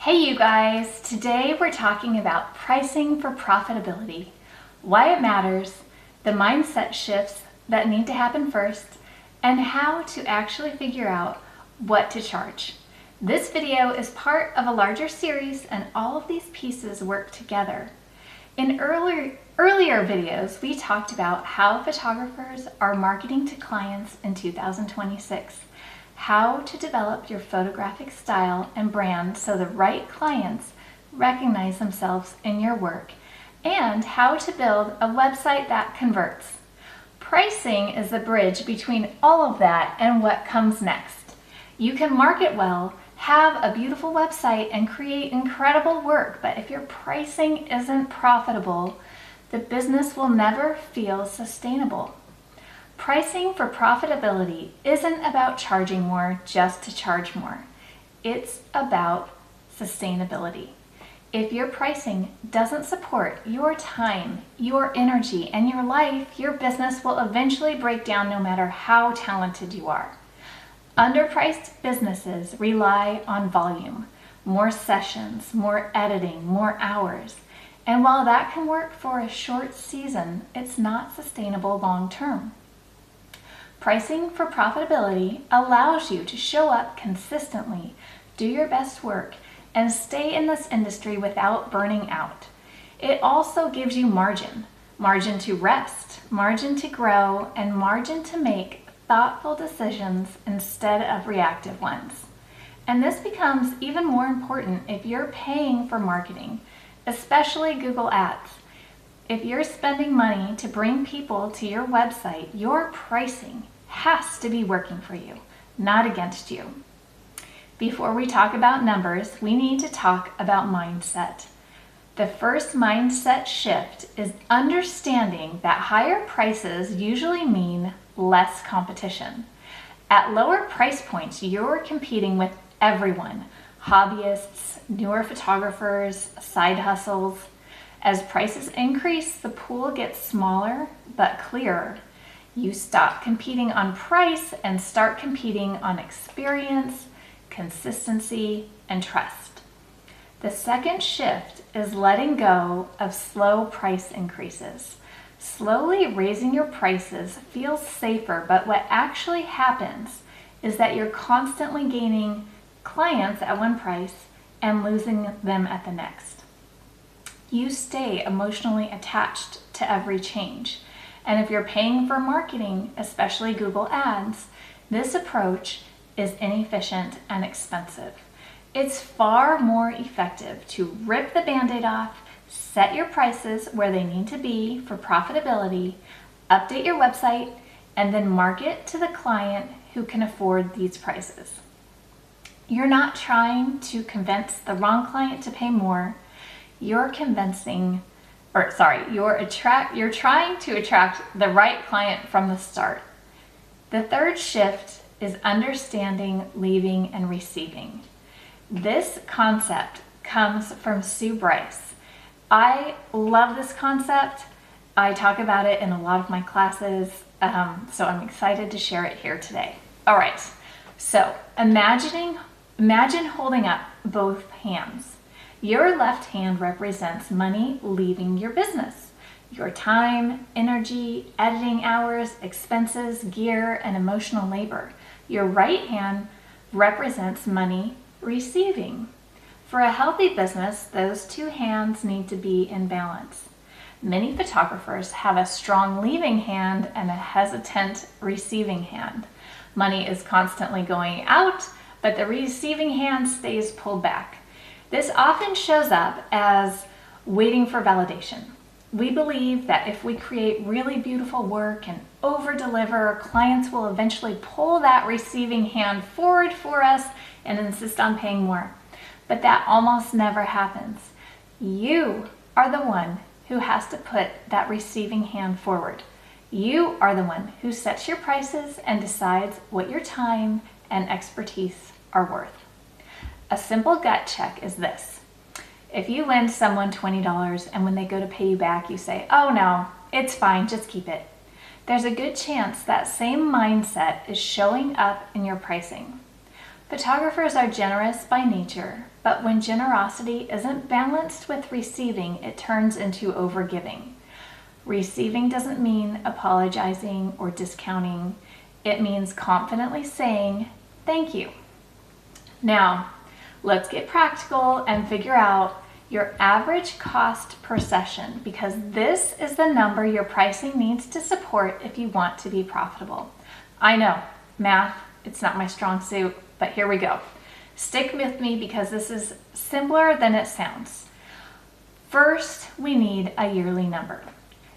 Hey you guys, today we're talking about pricing for profitability, why it matters, the mindset shifts that need to happen first, and how to actually figure out what to charge. This video is part of a larger series and all of these pieces work together. In earlier videos, we talked about how photographers are marketing to clients in 2026. How to develop your photographic style and brand so the right clients recognize themselves in your work, and how to build a website that converts. Pricing is the bridge between all of that and what comes next. You can market well, have a beautiful website, and create incredible work, but if your pricing isn't profitable, the business will never feel sustainable. Pricing for profitability isn't about charging more just to charge more. It's about sustainability. If your pricing doesn't support your time, your energy, and your life, your business will eventually break down no matter how talented you are. Underpriced businesses rely on volume, more sessions, more editing, more hours. And while that can work for a short season, it's not sustainable long term. Pricing for profitability allows you to show up consistently, do your best work, and stay in this industry without burning out. It also gives you margin to rest, margin to grow, and margin to make thoughtful decisions instead of reactive ones. And this becomes even more important if you're paying for marketing, especially Google Ads. If you're spending money to bring people to your website, your pricing has to be working for you, not against you. Before we talk about numbers, we need to talk about mindset. The first mindset shift is understanding that higher prices usually mean less competition. At lower price points, you're competing with everyone, hobbyists, newer photographers, side hustles. As prices increase, the pool gets smaller but clearer. You stop competing on price and start competing on experience, consistency, and trust. The second shift is letting go of slow price increases. Slowly raising your prices feels safer, but what actually happens is that you're constantly gaining clients at one price and losing them at the next. You stay emotionally attached to every change. And if you're paying for marketing, especially Google Ads, this approach is inefficient and expensive. It's far more effective to rip the Band-Aid off, set your prices where they need to be for profitability, update your website, and then market to the client who can afford these prices. You're not trying to convince the wrong client to pay more. You're trying to attract the right client from the start. The third shift is understanding, leaving, and receiving. This concept comes from Bryce. I love this concept. I talk about it in a lot of my classes, so I'm excited to share it here today. All right, so imagine holding up both hands. Your left hand represents money leaving your business. Your time, energy, editing hours, expenses, gear, and emotional labor. Your right hand represents money receiving. For a healthy business, those two hands need to be in balance. Many photographers have a strong leaving hand and a hesitant receiving hand. Money is constantly going out, but the receiving hand stays pulled back. This often shows up as waiting for validation. We believe that if we create really beautiful work and over-deliver, clients will eventually pull that receiving hand forward for us and insist on paying more. But that almost never happens. You are the one who has to put that receiving hand forward. You are the one who sets your prices and decides what your time and expertise are worth. A simple gut check is this. If you lend someone $20 and when they go to pay you back, you say, "Oh no, it's fine, just keep it." There's a good chance that same mindset is showing up in your pricing. Photographers are generous by nature, but when generosity isn't balanced with receiving, it turns into overgiving. Receiving doesn't mean apologizing or discounting. It means confidently saying, thank you. Now, let's get practical and figure out your average cost per session, because this is the number your pricing needs to support if you want to be profitable. I know, math, it's not my strong suit, but here we go. Stick with me because this is simpler than it sounds. First, we need a yearly number.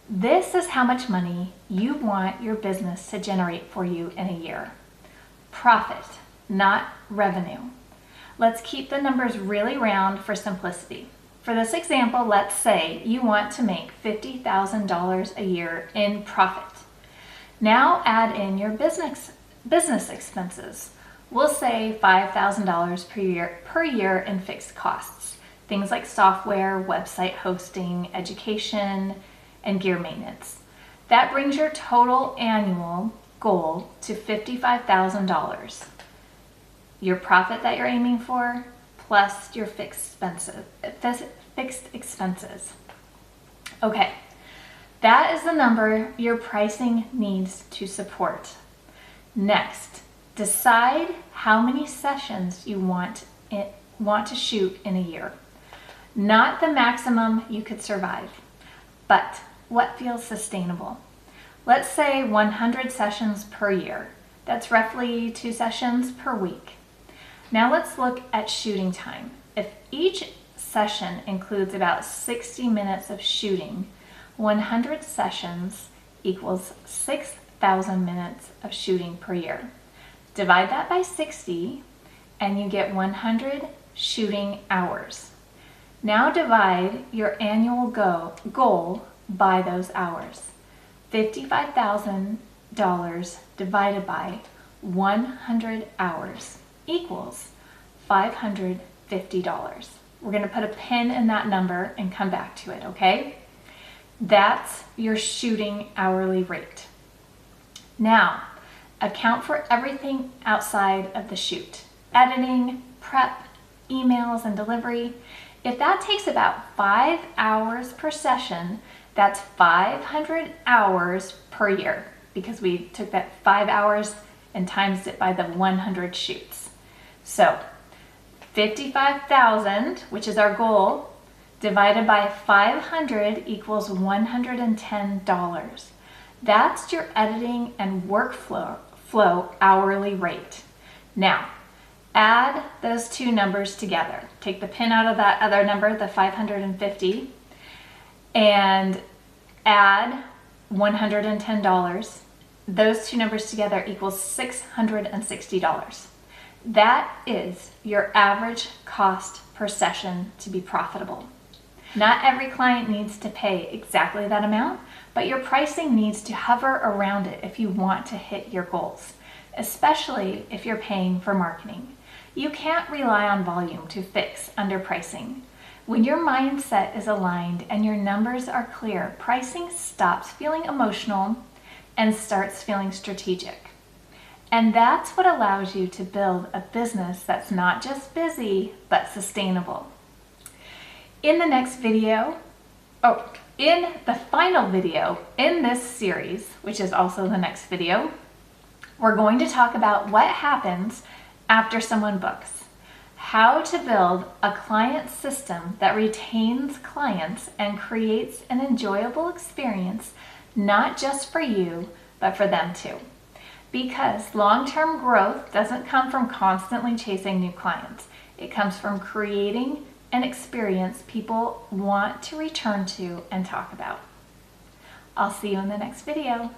This is how much money you want your business to generate for you in a year. Profit, not revenue. Let's keep the numbers really round for simplicity. For this example, let's say you want to make $50,000 a year in profit. Now add in your business expenses. We'll say $5,000 per year in fixed costs. Things like software, website hosting, education, and gear maintenance. That brings your total annual goal to $55,000. Your profit that you're aiming for plus your fixed expenses. Okay, that is the number your pricing needs to support. Next, decide how many sessions you want to shoot in a year. Not the maximum you could survive, but what feels sustainable. Let's say 100 sessions per year. That's roughly 2 sessions per week. Now let's look at shooting time. If each session includes about 60 minutes of shooting, 100 sessions equals 6,000 minutes of shooting per year. Divide that by 60 and you get 100 shooting hours. Now divide your annual goal by those hours. $55,000 divided by 100 hours equals $550. We're going to put a pin in that number and come back to it, okay? That's your shooting hourly rate. Now, account for everything outside of the shoot. Editing, prep, emails, and delivery. If that takes about 5 hours per session, that's 500 hours per year, because we took that 5 hours and times it by the 100 shoots. So 55,000, which is our goal, divided by 500 equals $110. That's your editing and workflow hourly rate. Now, add those two numbers together. Take the pin out of that other number, the 550, and add $110. Those two numbers together equals $660. That is your average cost per session to be profitable. Not every client needs to pay exactly that amount, but your pricing needs to hover around it if you want to hit your goals, especially if you're paying for marketing. You can't rely on volume to fix underpricing. When your mindset is aligned and your numbers are clear, pricing stops feeling emotional and starts feeling strategic. And that's what allows you to build a business that's not just busy, but sustainable. In the final video in this series, which is also the next video, we're going to talk about what happens after someone books, how to build a client system that retains clients and creates an enjoyable experience, not just for you, but for them too. Because long-term growth doesn't come from constantly chasing new clients. It comes from creating an experience people want to return to and talk about. I'll see you in the next video.